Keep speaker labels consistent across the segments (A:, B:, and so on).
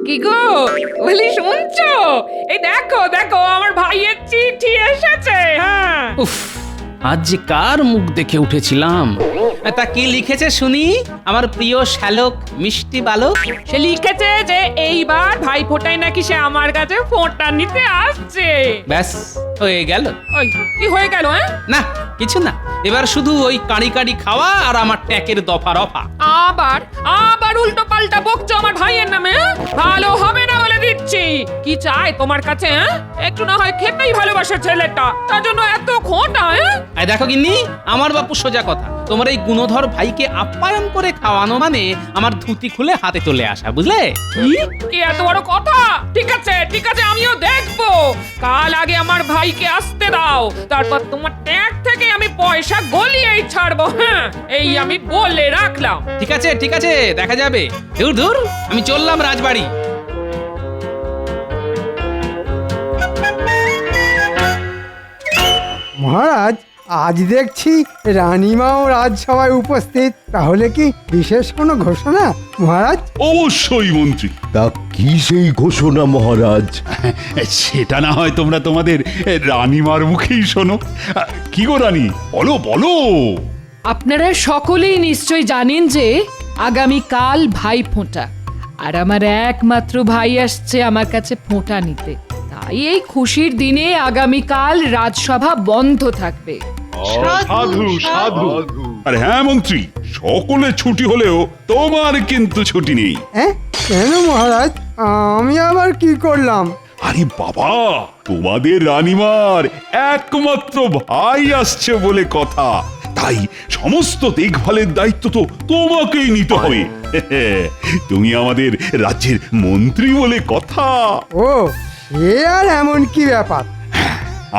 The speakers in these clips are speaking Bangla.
A: কি গো বলি শুনছো? এই দেখো দেখো আমার ভাইয়ের চিঠি এসেছে। হ্যাঁ
B: উফ, আজ যে কার মুখ দেখে উঠেছিলাম। তা কি লিখেছে শুনি আমার প্রিয় শ্যালক মিষ্টি বালক?
A: সে লিখেছে যে এইবার ভাই ফোটায় নাকি সে আমার কাছে ফোঁটা নিতে আসছে।
B: ব্যাস হয়ে গেল।
A: ওই কি হয়ে গেল? হ্যাঁ
B: না কিছু না, এবার শুধু ওই কাঁড়ি কাঁড়ি খাওয়া আর আমার ট্যাকের দফা রফা।
A: আবার আবার উল্টো পাল্টা বকছো আমার ভাইয়ের নামে। হ্যাঁ? ভালো হবে না বলে দিচ্ছি। কি চাই তোমার কাছে? হ্যাঁ একটু না হয় খেতেই ভালোবাসে ছেলেটা, তার জন্য এত খোঁটা। হ্যাঁ
B: এই দেখো গিন্নি, আমার বাপু সোজা কথা, তোমার এই গুণধর ভাইকে আপ্যায়ন করে খাওয়ানো মানে আমার ধুতি খুলে হাতে চলে আসা, বুঝলে?
A: কি এত বড় কথা? ঠিক আছে ঠিক আছে, আমিও দেখবো। কাল আগে আমার ভাইকে আসতে দাও, তারপর তোমার ট্যাগ থেকে আমি পয়সা গলিয়েই ছাড়বো। হ্যাঁ এই আমি বলে রাখলাম।
B: ঠিক আছে ঠিক আছে, দেখা যাবে। দূর দূর, আমি চললাম রাজবাড়ি।
C: মহারাজ, আজ দেখছি রানীমাও রাজসভায় উপস্থিত, তাহলে কি বিশেষ কোনো ঘোষণা মহারাজ?
D: অবশ্যই মন্ত্রী।
E: তা কি সেই ঘোষণা মহারাজ?
D: সেটা না হয় তোমরা তোমাদের রানীমার মুখেই শোনো। কি গো রানী, বলো বলো।
F: আপনারা সকলেই নিশ্চয় জানেন যে আগামী কাল ভাই ফোঁটা, আর আমার একমাত্র ভাই আসছে আমার কাছে ফোঁটা নিতে। তাই এই খুশির দিনে আগামীকাল রাজসভা বন্ধ থাকবে।
D: সাধু সাধু। আর হ্যাঁ মন্ত্রী, সকলে ছুটি হলেও তোমার কিন্তু ছুটি নেই।
C: হ্যাঁ কেন মহারাজ, আমি আবার কি করলাম?
D: আরে বাবা, তোমাদের রানীমার একমাত্র ভাই আসছে বলে কথা, তাই সমস্ত দেখভালের দায়িত্ব তো তোমাকেই নিতে হবে। তুমি আমাদের রাজ্যের মন্ত্রী বলে কথা।
C: ও, সে আর এমন কি ব্যাপার?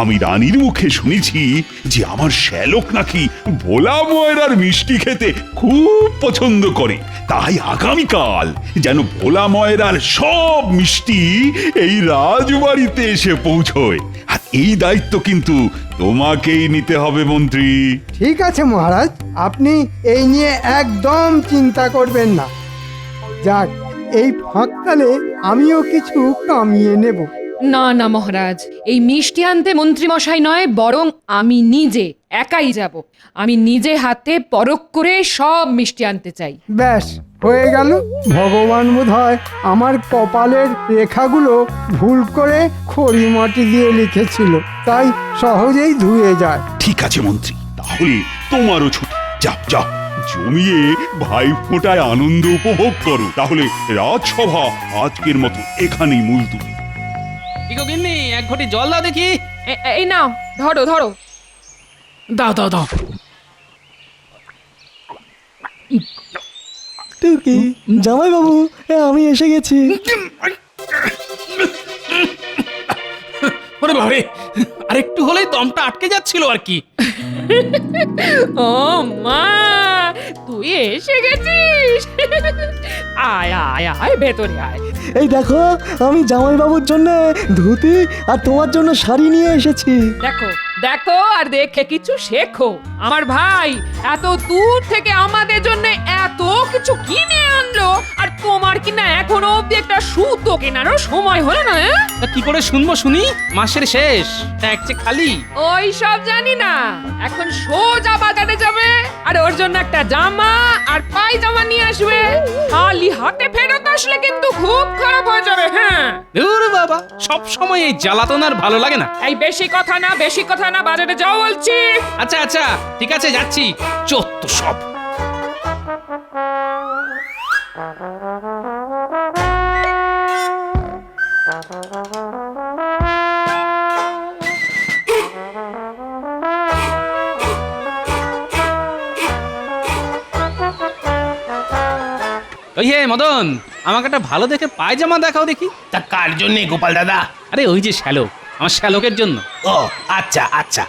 D: আমি রানীর মুখে শুনেছি যে আমার শ্যালক নাকি ভোলা ময়রার মিষ্টি খেতে খুব পছন্দ করে, তাই আগামীকাল যেন ভোলা ময়রার সব মিষ্টি এই রাজবাড়িতে এসে পৌঁছয়। আর এই দায়িত্ব কিন্তু তোমাকেই নিতে হবে মন্ত্রী।
C: ঠিক আছে মহারাজ, আপনি এই নিয়ে একদম চিন্তা করবেন না। যাক, এই ফাঁককালে আমিও কিছু কামিয়ে নেব।
F: না না মহারাজ, এই মিষ্টি আনতে মন্ত্রীমশাই নয়, বরং আমি নিজে একাই যাব। আমি নিজে হাতে পরখ করে সব মিষ্টি আনতে চাই।
C: ব্যাস হয়ে গেল। ভগবান বোধহয় আমার কপালের রেখাগুলো ভুল করে খড়ি মাটি দিয়ে লিখেছিল, তাই সহজেই ধুয়ে যায়।
D: ঠিক আছে মন্ত্রী, তাহলে তোমারও ছুটি। যাও যাও, জমিয়ে ভাই ফোঁটায় আনন্দ উপভোগ করো। তাহলে রাজসভা আজকের মতো এখানেই মুলতুবি।
B: কি গো গিন্নি, এক ঘটি জল দাও দেখি।
A: এই নাও, ধরো ধরো।
B: দাও দাও দাও।
G: টুকি, জামাই বাবু, আমি এসে গেছি।
B: ওরে বাবারে, আরেকটু হলেই দমটা আটকে যাচ্ছিল আর কি।
A: ও মা, তুই এসে গেছিস? আয় আয় আয়, ভেতরে আয়।
G: এই দেখো, আমি জামাই বাবুর জন্য ধুতি আর তোমার জন্য শাড়ি নিয়ে এসেছি।
A: দেখো দেখো আর দেখে কিছু শেখো। আমার ভাই এত দূর থেকে আমাদের জন্য এত কিছু কিনে আনলো, আর তোমার কিনা এখনো অব্দি একটা সুতো কেনারও সময় হলো না।
B: তা কি করে শুনবো শুনি? মাসের শেষ, ট্যাগ যে খালি।
A: ওই সব জানি না, এখন সোজা বাজারে যাবে আর ওর জন্য একটা জামা আর পায়জামা নিয়ে আসবে। খালি হাতে ফেরত আসলে কিন্তু খুব খারাপ হয়ে যাবে। হ্যাঁ
B: ধুর বাবা, সব সময় এই জ্বালাতন আর ভালো লাগে না।
A: এই বেশি কথা না, বেশি কথা না, বাজারে যাও বলছি।
B: আচ্ছা আচ্ছা ঠিক আছে, যাচ্ছি। চত্ব সব। ওই হে মদন, আমাকে একটা ভালো দেখে পায়জামা দেখাও দেখি।
H: তা কার জন্য গোপাল দাদা?
B: আরে ওই যে শ্যালক, আমার শ্যালকের জন্য।
H: ও আচ্ছা আচ্ছা,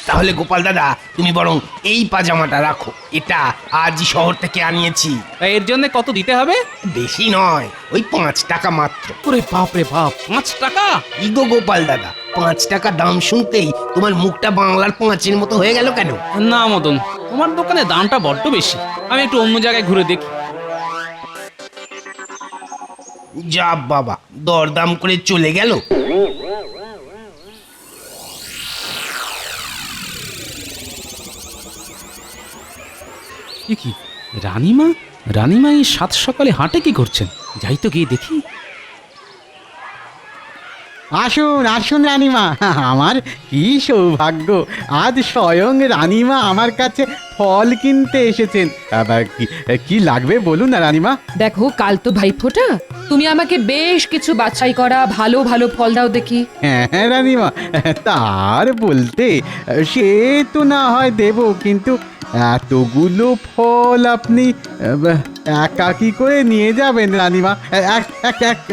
H: তাহলে গোপাল দাদা তুমি বরং এই পাজামাটা রাখো, এটা আজই শহর থেকে আনিয়েছি।
B: তা এর জন্য কত দিতে হবে?
H: বেশি নয়, ওই 5 টাকা মাত্র।
B: ওরে বাপ রে বাপ, 5 টাকা?
H: ইগো গোপাল দাদা, 5 টাকা দাম শুনতেই তোমার মুখটা বাংলার 5-এর মতো হয়ে গেল কেন?
B: না মদন, তোমার দোকানে দামটা বড্ড বেশি। আমি একটু অন্য জায়গায় ঘুরে দেখি।
H: যা বাবা, দরদাম করে চলে গেল।
B: এ কি রানীমা? রানীমা এই সাত সকালে হাঁটে কি করছেন? যাই তো গিয়ে দেখি।
I: আসুন আসুন রানীমা, আমার কি সৌভাগ্য, আজ স্বয়ং রানীমা আমার কাছে ফল কিনতে এসেছেন। আবার কি লাগবে বলুন না রানীমা।
F: দেখো, কাল তো ভাইফোঁটা, তুমি আমাকে বেশ কিছু বাছাই করা ভালো ভালো ফল দাও দেখি।
I: হ্যাঁ হ্যাঁ রানীমা, তার বলতে সে তো না হয় দেব, কিন্তু এতগুলো ফল আপনি একা কি করে নিয়ে যাবেন রানীমা?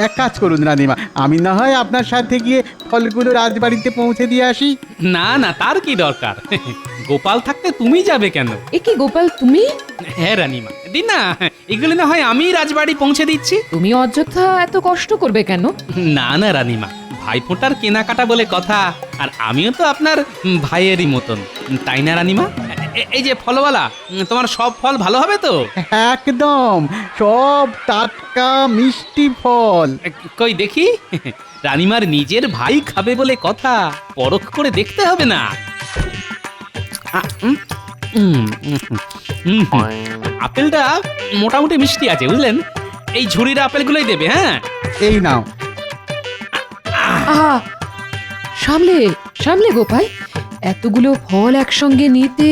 I: এক কাজ করুন রানীমা, আমি না হয় আপনার সাথে গিয়ে ফলগুলো রাজবাড়িতে পৌঁছে দিয়ে আসি।
B: না না, তার কি দরকার? গোপাল থাকতে তুমি যাবে কেন?
F: এ কি গোপাল, তুমি?
B: হ্যাঁ রানীমা, দিন না, এগুলো না হয় আমি রাজবাড়ি পৌঁছে দিচ্ছি।
F: তুমি অযথা এত কষ্ট করবে কেন?
B: না না রানীমা, ভাইফোঁটার কেনাকাটা বলে কথা, আর আমিও তো আপনার ভাইয়েরই মতন, তাই না রানীমা? এই যে ফলওয়ালা, তোমার সব ফল ভালো হবে তো?
I: একদম সব টাটকা মিষ্টি ফল।
B: কই দেখি, রানীমার নিজের ভাই খাবে বলে কথা, পরখ করে দেখতে হবে না? আপেলটা মোটামুটি মিষ্টি আছে বুঝলেন। এই ঝুড়ির আপেলগুলোই দেবে। হ্যাঁ,
I: এই নাও।
F: আহা, সামলে সামলে গোপাল, এতগুলো ফল একসঙ্গে নিতে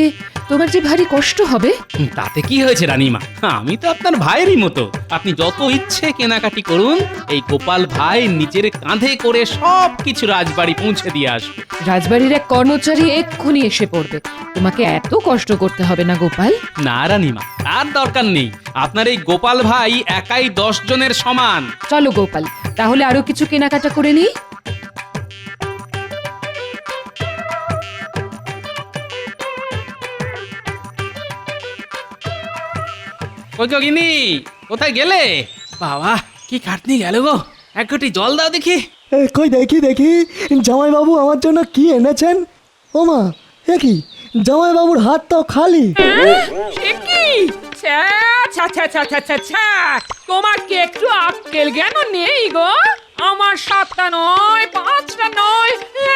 F: তোমার যে ভারী কষ্ট হবে।
B: তাতে কি হয়েছে রানীমা, আমি তো আপনার ভাইয়েরই মতো, আপনি যত ইচ্ছে কেনাকাটি করুন, এই গোপাল ভাই নিজের কাঁধে করে সব কিছু রাজবাড়ি পৌঁছে দিয়ে আসবে।
F: রাজবাড়ির এক কর্মচারী এক্ষুনি এসে পড়বে, তোমাকে এত কষ্ট করতে হবে না গোপাল।
B: না রানীমা, তার দরকার নেই, আপনার এই গোপাল ভাই একাই 10 জনের সমান।
F: চলো গোপাল, তাহলে আরো কিছু কেনাকাটা করে নিই।
B: কই গো গিন্নি, কোথায় গেলে? বাবা, কি খাটনি গেল গো, এক ঘটি জল দাও দেখি।
G: কই দেখি দেখি, জামাইবাবু আমার জন্য কি এনেছেন? ও মা, এ কি, জামাইবাবুর হাত তো খালি।
A: সে কি? ছ্যা, ছ্যা, ছ্যা, ছ্যা, ছ্যা, ছ্যা, ছ্যা। তোমার কি একটু আক্কেল জ্ঞান নেই গো? আমার 7টা নয়, 5টা নয়,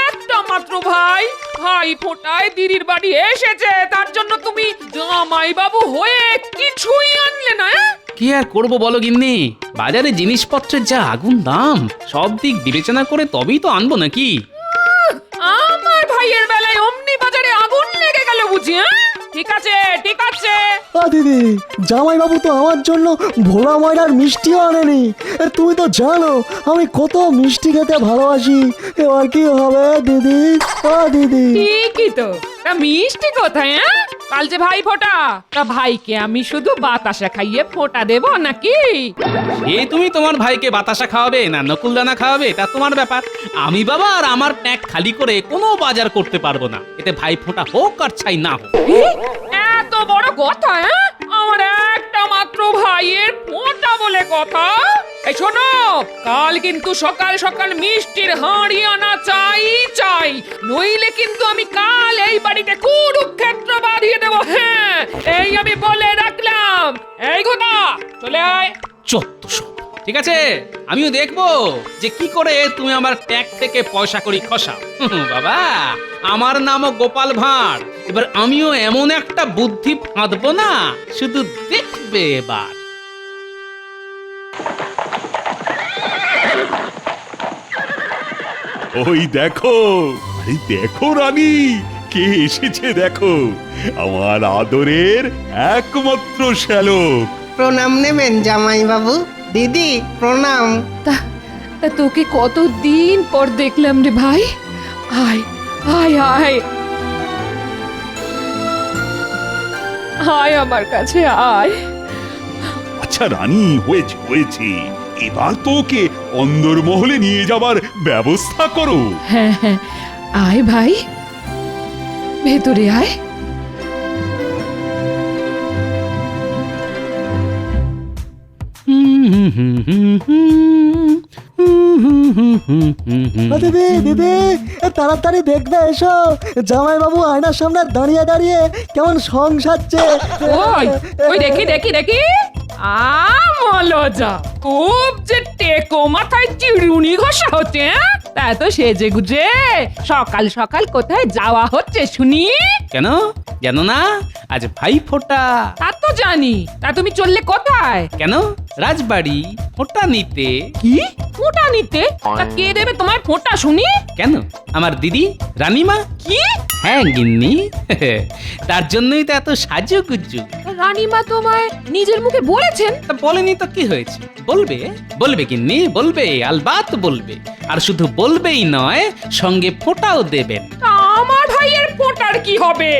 A: একটা মাত্র ভাই, ভাই ফোটায় দিদির বাড়ি এসেছে, তার জন্য তুমি জামাই বাবু হয়ে কিছুই আনলে না?
B: কি আর করবো বলো গিন্নি, বাজারে জিনিসপত্রের যা আগুন দাম, সব দিক বিবেচনা করে তবেই তো আনবো নাকি।
A: আমার ভাইয়ের বেলায় অমনি বাজারে আগুন লেগে গেল বুঝি? ঠিক আছে ঠিক আছে।
G: দিদি, জামাইবাবু তো আমার জন্য ভোলা ময়রার মিষ্টিও আনেনি। তুমি তো জানো আমি কত মিষ্টি খেতে ভালোবাসি। এবার কি হবে দিদি? দিদি,
A: ঠিকই তো, তা মিষ্টি কোথায়? কাল যে ভাই ফোঁটা, তা ভাইকে আমি শুধু বাতাসা খাইয়ে ফোঁটা দেব নাকি?
B: এই তুমি তোমার ভাইকে বাতাসা খাওয়াবে না নকুলদানা খাওয়াবে, তা তোমার ব্যাপার। আমি বাবা আর আমার ট্যাঙ্ক খালি করে কোনো বাজার করতে পারবো না, এতে ভাই ফোঁটা হোক আর ছাই না হোক।
A: এত বড় কথা? আমার একটা মাত্র ভাইয়ের ফোঁটা বলে কথা। এই শোনো, কাল কিন্তু সকাল সকাল মিষ্টির হাঁড়ি আনা চাই চাই, নইলে কিন্তু আমি কাল এই বাড়িতে কুরুক্ষেত্র বাঁধিয়ে দেবো। হ্যাঁ, এই আমি বলে রাখলাম। এই কথা, চলে আয়।
B: চত্বশো। ঠিক আছে, আমিও দেখবো যে কি করে তুমি আমার ট্যাগ থেকে পয়সা করি খসাও। বাবা, আমার নামও গোপাল ভাঁড়, এবার আমিও এমন একটা বুদ্ধি ফাঁদবো না, শুধু দেখবে এবার।
D: ওই দেখো, আরে দেখো রানী, কে এসেছে দেখো, আমার আদরের একমাত্র শ্যালক।
J: প্রণাম নেবেন জামাই বাবু। দিদি প্রণাম।
F: তা তা তোকে কতদিন পর দেখলাম রে ভাই। আয় আয় আয় আয় আমার কাছে আয়।
D: আচ্ছা রানী, হয়েছে হয়েছে, এবার তো ওকে অন্দরমহলে নিয়ে যাবার ব্যবস্থা করো।
F: হ্যাঁ হ্যাঁ, আয় ভাই, ভেতরে আয়।
G: দিদি দিদি, তাড়াতাড়ি দেখবে এসো, জামাইবাবু আয়নার সামনে দাঁড়িয়ে দাঁড়িয়ে কেমন সং সাজছে।
A: ওই ওই দেখি দেখি দেখি, মলজা খুব যে টেকো মাথায় চিরুনি ঘষা হচ্ছে, হ্যাঁ? তা তো সেজে গুজে সকাল সকাল কোথায় যাওয়া হচ্ছে শুনি?
B: কেন জানো না আজ ভাই ফোঁটা।
A: তা তো জানি, তা তুমি চললে কোথায়?
B: কেন রাজবাড়ি ফোঁটা নিতে।
A: কি ফোঁটা নিতে? তা কে দেবে তোমার ফোঁটা শুনি?
B: কেন আমার দিদি রানীমা।
A: কি
B: হ্যাঁ গিন্নি, তার জন্যই তো এত সাজুগুজু।
A: রানীমা তোমায় নিজের মুখে বলেছেন?
B: তা বলেনি তো কি হয়েছে, বলবে বলবে গিন্নি, বলবে আলবাত বলবে। আর শুধু বলবেই নয়, সঙ্গে ফোঁটাও দেবেন।
A: তা আমার ভাইয়ের ফোঁটার কি হবে?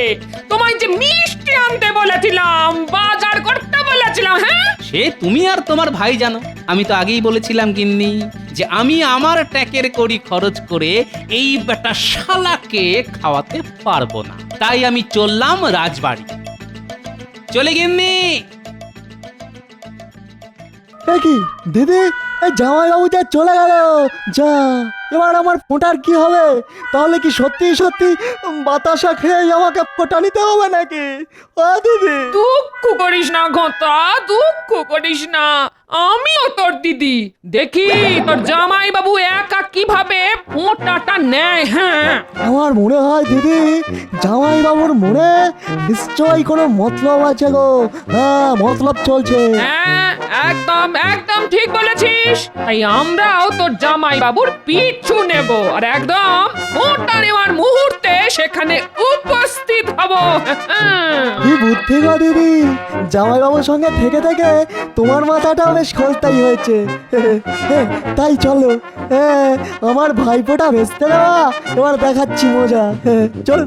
A: তোমায় যে মিষ্টি আনতে বলেছিলাম, বাজার করতে বলেছিলাম, হ্যাঁ?
B: সে তুমি আর তোমার ভাই জানো। আমি তো আগেই বলেছিলাম গিন্নি যে আমি আমার ট্যাকের কড়ি খরচ করে এই বেটা শালাকে খাওয়াতে পারবো না, তাই আমি চললাম রাজবাড়ি। চলে গিন্নি।
G: এ কি দিদি, এই জামাইবাবু যা চলে গেল, যা এবার আমার ফোঁটার কি হবে? তাহলে কি সত্যি সত্যি বাতাসা খেয়ে আমাকে ফোঁটা নিতে হবে নাকি? ও দিদি,
A: দুঃখ করিস না ঘটা, দুঃখ করিস না, আমিও তোর দিদি। দেখি তোর জামাই বাবু একা কিভাবে ফোঁটাটা নেয়। হ্যাঁ,
G: আমার মনে হয় দিদি, জামাইবাবুর মনে নিশ্চয়ই কোনো মতলব আছে গো। হ্যাঁ, মতলব চলছে।
A: হ্যাঁ, একদম একদম ঠিক বলেছিস। তাই আমরাও তোর জামাই বাবুর পিছু নেব, আর একদম ফোঁটা নেওয়ার মুহূর্তে সেখানে উপস্থিত হব।
G: কি বুদ্ধি গো দিদি, জামাইবাবুর সঙ্গে থেকে থেকে তোমার মাথাটা বেশ খোলতাই হয়েছে। তাই চলো, আমার ভাইপোটা ভেস্তে দেওয়া এবার দেখাচ্ছি মজা। চলো।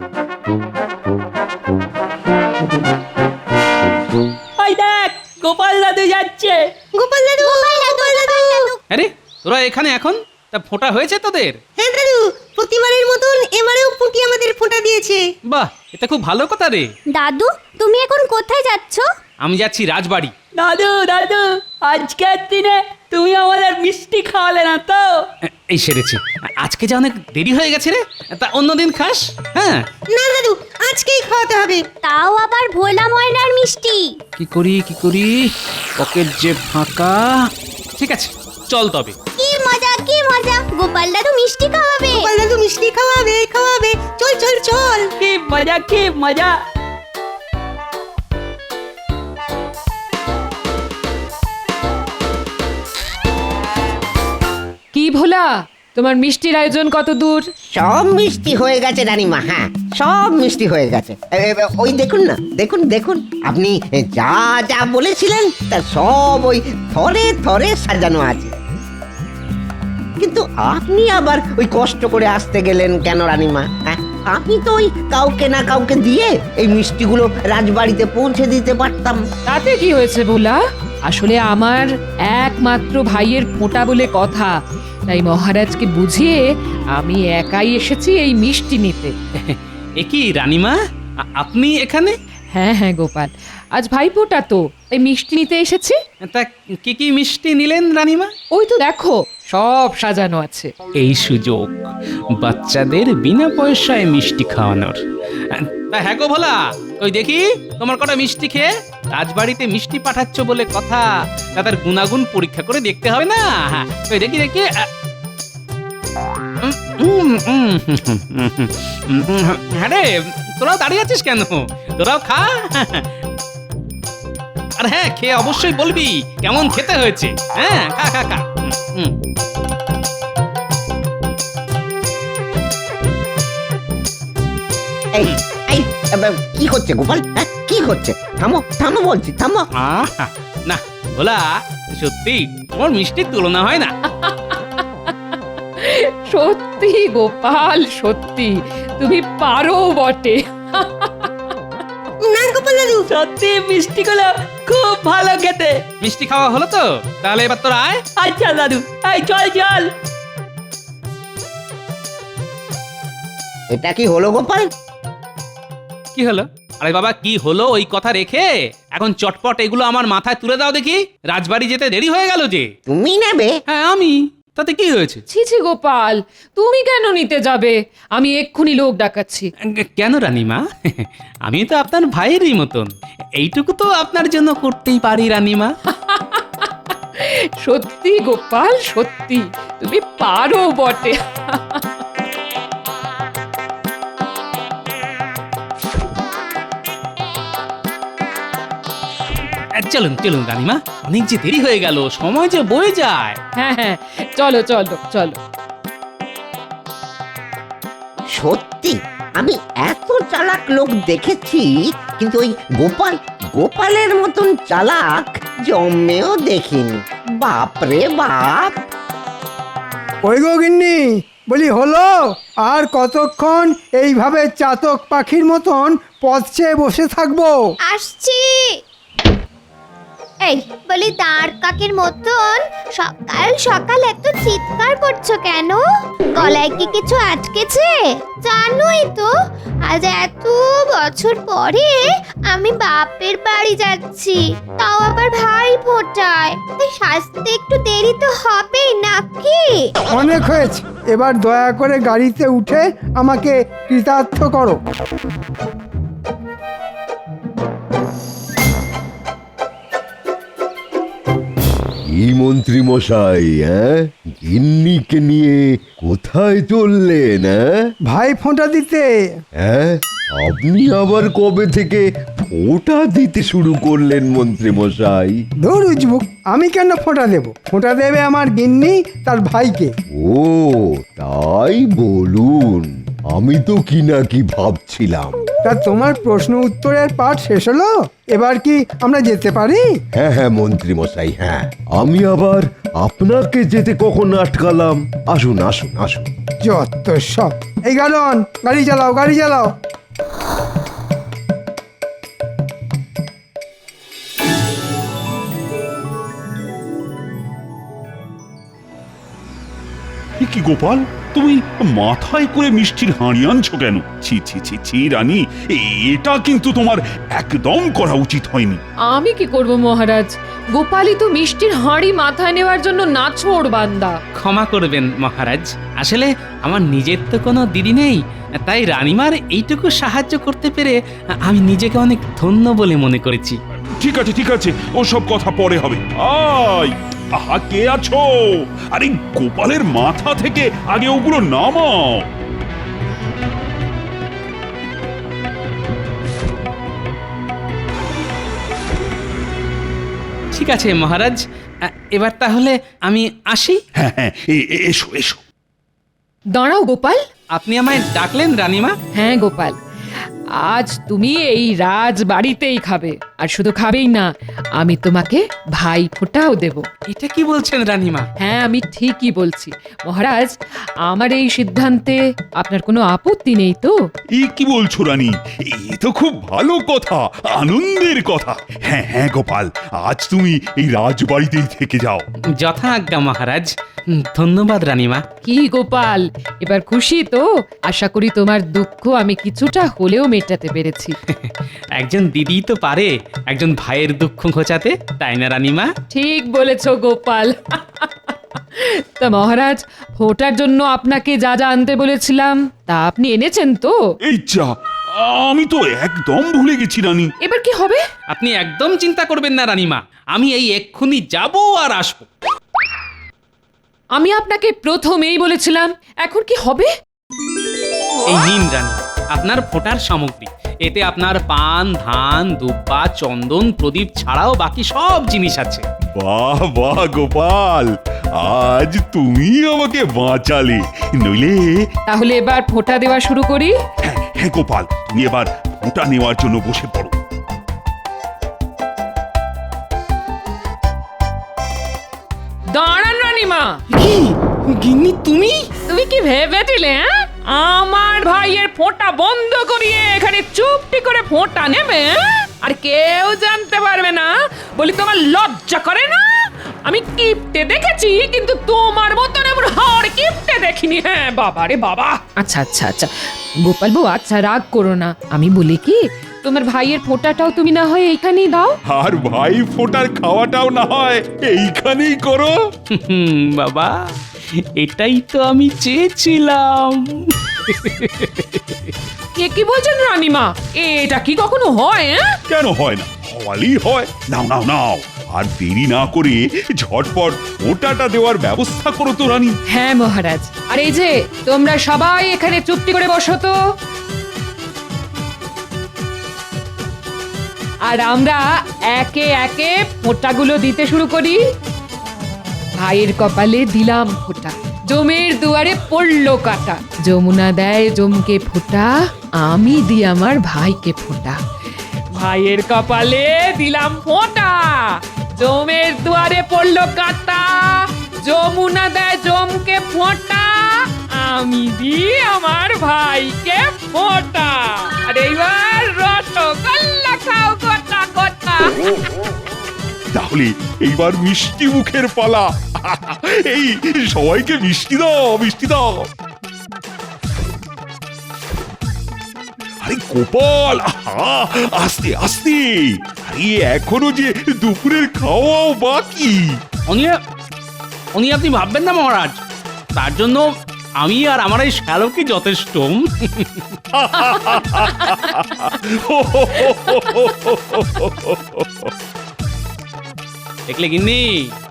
K: ওই দেখ, গোপাল দাদু যাচ্ছে।
L: গোপাল দাদু, গোপাল দাদু।
B: আরে তোরা এখানে এখন? তা ফোঁটা হয়েছে তোদের?
L: হ্যাঁ দাদু, প্রতিবারের মতন এবারেও পুঁটি আমাদের ফোঁটা দিয়েছে।
B: বাহ, এটা খুব ভালো কথা রে।
L: দাদু, তুমি এখন কোথায় যাচ্ছ?
B: আমি যাচ্ছি রাজবাড়ি।
K: দাদু দাদু, আজকের দিনে তুমি আমাদের মিষ্টি খাওয়ালে না তো?
B: এই সেরেছি, আজকে যে অনেক দেরি হয়ে গেছে রে, তা অন্যদিন খাস। হ্যাঁ
L: না দাদু, আজকেই খাওয়াতে হবে। তাও আবার ভোলা ময়নার মিষ্টি।
B: কি করি, পকেট যে ফাঁকা। ঠিক আছে চল তবে।
L: কি মজা, কি মজা, গোপাল দাদু মিষ্টি খাওয়াবে। গোপাল দাদু মিষ্টি খাওয়াবে, খাওয়াবে। চল চল চল।
K: কি মজা, কি মজা।
F: কি ভোলা, তোমার মিষ্টির আয়োজন কত দূর?
J: সব মিষ্টি হয়ে গেছে রানীমা, হ্যাঁ সব মিষ্টি হয়ে গেছে। ওই দেখুন না, দেখুন দেখুন, আপনি যা যা বলেছিলেন তার সব ওই থরে থরে সাজানো আছে। কিন্তু আপনি আবার ওই কষ্ট করে আসতে গেলেন কেন রানীমা? হ্যাঁ, আমি তো ওই কাউকে না কাউকে দিয়ে এই মিষ্টিগুলো রাজবাড়িতে পৌঁছে দিতে পারতাম।
F: তাতে কি হয়েছে ভোলা? আসলে আমার একমাত্র ভাইয়ের ফোঁটা বলে কথা, তাই মহারাজকে বুঝিয়ে আমি একাই এসেছি এই মিষ্টি নিতে।
B: এ কি রানীমা, আপনি এখানে?
F: হ্যাঁ হ্যাঁ গোপাল, আজ ভাইফোঁটা তো, তাই মিষ্টি নিতে এসেছি।
B: তা কি কি মিষ্টি নিলেন রানীমা?
F: ওই তো দেখো, সব সাজানো আছে।
B: এই সুযোগ বাচ্চাদের বিনা পয়সায় মিষ্টি খাওয়ানোর। তা হ্যাঁ গো ভোলা, ওই দেখি তোমার কটা মিষ্টি খেয়ে রাজবাড়িতে মিষ্টি পাঠাচ্ছ বলে কথা, তাদের গুণাগুণ পরীক্ষা করে দেখতে হবে না? ওই দেখি দেখি। হ্যাঁ রে, তোরাও দাঁড়িয়ে আছিস কেন? তোরাও খা। আর হ্যাঁ, খেয়ে অবশ্যই বলবি কেমন খেতে হয়েছে। হ্যাঁ, খা খা খা।
J: এই এই কি হচ্ছে গোপাল? হ্যাঁ, কি হচ্ছে? থামো থামো বলছি, থামো।
B: না ভোলা, সত্যি তোমার মিষ্টির তুলনা হয় না।
F: সত্যি গোপাল, সত্যি তুমি পারো বটে।
L: না গোপাল দাদু,
K: সত্যি মিষ্টিগুলো খুব ভালো খেতে।
B: মিষ্টি খাওয়া হলো তো? তাহলে এবার তোরা আয়।
K: আচ্ছা দাদু, এই চল চল।
J: এটা কি হলো গোপাল?
B: কি হলো? আরে বাবা, কি হলো ওই কথা রেখে এখন চটপট এগুলো আমার মাথায় তুলে দাও দেখি। রাজবাড়ি যেতে দেরি হয়ে গেল যে।
J: তুমি নেবে?
B: হ্যাঁ আমি, তাতে কি হয়েছে?
F: ছি ছি গোপাল, তুমি কেন নিতে যাবে? আমি এক্ষুনি লোক ডাকাচ্ছি।
B: কেন রানীমা? আমি তো আপনার ভাইয়েরই মতন, এইটুকু তো আপনার জন্য করতেই পারি রানীমা।
F: সত্যি গোপাল, সত্যি তুমি পারো বটে।
B: চলুন চলুন রানীমা, অনেক যে দেরি হয়ে গেল, সময় যে বয়ে যায়।
F: হ্যাঁ হ্যাঁ, চলো চলো চলো।
J: সত্যি আমি এত চালাক লোক দেখেছি, কিন্তু ওই গোপালের মতন চালাক জন্মেও দেখিনি। বাপরে বাপ।
C: ওই গো গিন্নি, বলি হলো আর কতক্ষণ এইভাবে চাতক পাখির মতন পথ চেয়ে বসে থাকবো?
L: আসছি। এই বলি দাঁড় কাকের মতন সকাল সকাল এত চিৎকার করছো কেন? গলায় কি কিছু আটকেছে? জানোই তো আজ এত বছর পরে আমি বাপের বাড়ি যাচ্ছি, তাও আবার ভাই ফোটায়, তাই সাজতে একটু দেরি তো হবেই নাকি?
C: অনেক হয়েছে, এবার দয়া করে গাড়িতে উঠে আমাকে কৃতার্থ করো।
E: এই মন্ত্রী মশাই, গিন্নিকে নিয়ে কোথায় চললেন?
C: ভাই ফোঁটা দিতে।
E: আপনি আবার কবে থেকে ফোঁটা দিতে শুরু করলেন মন্ত্রী মশাই?
C: ধুর উজবুক, আমি কেন ফোঁটা দেব? ফোঁটা দেবে আমার গিন্নি তার ভাইকে।
E: ও তাই বলুন, আমি তো কি না কি ভাবছিলাম।
C: তা তোমার প্রশ্ন উত্তরের পাঠ শেষ হলো, এবার কি আমরা যেতে পারি?
E: হ্যাঁ হ্যাঁ মন্ত্রী মশাই, হ্যাঁ। আমি আবার আপনাকে যেতে কখন আটকালাম? আসুন আসুন আসুন।
C: যত সব। এই গাড়ন, গাড়ি চালাও গাড়ি চালাও।
D: কি গোপাল, তুমি মাথায় করে মিষ্টির হাঁড়ি আনছো কেন? ছি ছি ছি ছি রানী, এটা কিন্তু তোমার একদম করা উচিত হয়নি।
F: আমি কি করব মহারাজ, গোপালই তো মিষ্টির হাঁড়ি মাথায় নেওয়ার জন্য নাছোড় বান্দা।
B: ক্ষমা করবেন মহারাজ, আসলে আমার নিজের তো কোনো দিদি নেই, তাই রানীমার এইটুকু সাহায্য করতে পেরে আমি নিজেকে অনেক ধন্য বলে মনে করেছি।
D: ঠিক আছে ঠিক আছে, ওসব কথা পরে হবে। আহা, কে আছো? আরে গোপালের মাথা থেকে আগে ওগুলো নামাও।
B: ঠিক আছে মহারাজ, এবার তাহলে আমি আসি।
D: হ্যাঁ হ্যাঁ, এসো এসো।
F: দাঁড়াও গোপাল।
B: আপনি আমায় ডাকলেন রানীমা?
F: হ্যাঁ গোপাল, আজ তুমি এই রাজ বাড়িতেই খাবে, আর শুধু খাবেই না, আমি তোমাকে ভাই ফোঁটাও দেব।
B: এটা কি বলছেন রানীমা?
F: হ্যাঁ আমি ঠিকই বলছি মহারাজ, আমার এই সিদ্ধান্তে আপনার কোনো আপত্তি নেই তো?
D: কি বলছো রানী? এ তো খুব ভালো কথা, আনন্দের কথা। হ্যাঁ হ্যাঁ গোপাল, আজ তুমি এই রাজবাড়িতেই থেকে যাও।
B: যথা আজ্ঞা মহারাজ। ধন্যবাদ রানীমা।
F: কি গোপাল, এবার খুশি তো? আশা করি তোমার দুঃখ আমি কিছুটা হলেও মেটাতে পেরেছি।
B: একজন দিদি তো পারে একজন ভাইয়ের দুঃখ ঘোচাতে, তাই না রানীমা?
F: ঠিক বলেছ গোপাল। তা মহারাজ, ফোঁটার জন্য আপনাকে যা যা আনতে বলেছিলাম তা আপনি এনেছেন তো?
D: এই যা, আমি তো একদম ভুলে গেছি রানী।
F: এবার কি হবে?
B: আপনি একদম চিন্তা করবেন না রানীমা, আমি এই এক্ষুনি যাব আর আসবো।
F: আমি আপনাকে প্রথমেই বলেছিলাম, এখন কি হবে?
B: এই নিন রানী, আপনার ফোঁটার সামগ্রী। এতে আপনার পান, ধান, দুব্বা, চন্দন, প্রদীপ ছাড়াও বাকি সব জিনিস আছে।
D: বাহ বাহ গোপাল, আজ তুমি আমাকে বাঁচালে, নইলে।
F: তাহলে এবার ফোঁটা দেওয়া শুরু করি।
D: হ্যাঁ হ্যাঁ গোপাল, তুমি এবার ফোঁটা নেওয়ার জন্য বসে পড়ো।
A: দাঁড়ান রানীমা।
B: গিন্নি তুমি?
A: তুমি কি ভেবেছিলে আমার ভাইয়ের ফোঁটা বন্ধ করিয়ে এখানে চুপটি করে ফোঁটা নেবে? আর কেউ জানতে পারবে না বলি তোমার লজ্জা করে না? আমি কিপটে দেখেছি, কিন্তু তোমার মতন এমন হাড় কিপটে দেখিনি। হ্যাঁ বাবা রে বাবা।
F: আচ্ছা আচ্ছা আচ্ছা গোপাল বউ, আচ্ছা রাগ করো না, আমি বলি কি, তোমার ভাইয়ের ফোঁটাটাও তুমি না হয় এইখানেই দাও।
D: আর ভাই ফোঁটার খাওয়াটাও না হয় এইখানেই করো।
B: বাবা, এটাই তো আমি চেয়েছিলাম।
A: কে কি বলছেন রানীমা? এটা কি কখনো হয়?
D: কেন হয় না? হওয়ালি হয়। নাও নাও নাও, আর দেরি না করে ঝটপট ওটাটা দেওয়ার ব্যবস্থা করো তো রানী।
F: হ্যাঁ মহারাজ। আর এই যে তোমরা সবাই এখানে চুপটি করে বসো তো। আর আমরা একে একে ফোঁটাগুলো দিতে শুরু করি। ভাইয়ের কপালে দিলাম ফোঁটা, জমের দুয়ারে পড়লো কাটা। যমুনা দেয় জমকে ফোঁটা, আমি দিই আমার ভাইকে ফোঁটা। ভাইয়ের কপালে দিলাম ফোঁটা, জমের দুয়ারে পড়লো কাটা। যমুনা দেয় জমকে ফোঁটা, আমি দিই আমার ভাইকে ফোঁটা। আর এইবার রসগোল্লা খাও গোটা গোটা।
D: তাহলে এইবার মিষ্টি মুখের পালা। এই সবাইকে মিষ্টি দাও, মিষ্টি দাও। আরে গোপাল, আহা, আস্তে আস্তে। আরে এখনো যে দুপুরের খাওয়াও বাকি।
B: উনি আপনি ভাববেন না মহারাজ, তার জন্য আমি আর আমার এই শ্যালকই যথেষ্ট। দেখলে গিন্নি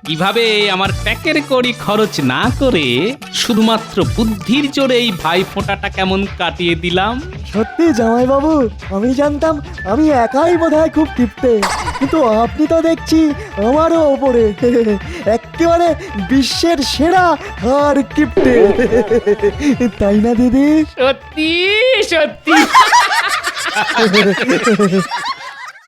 B: কিভাবে আমার প্যাকের কড়ি খরচ না করে শুধুমাত্র বুদ্ধির জোরে এই ভাই ফোঁটাটা কেমন কাটিয়ে দিলাম।
G: সত্যি জামাইবাবু, আমি জানতাম আমি একাই বোধহয় খুব কিপ্টে, কিন্তু আপনি তো দেখছি আমারও ওপরে। একেবারে বিশ্বের সেরা আর কিপ্টে, তাই না দিদি?
F: সত্যি সত্যি।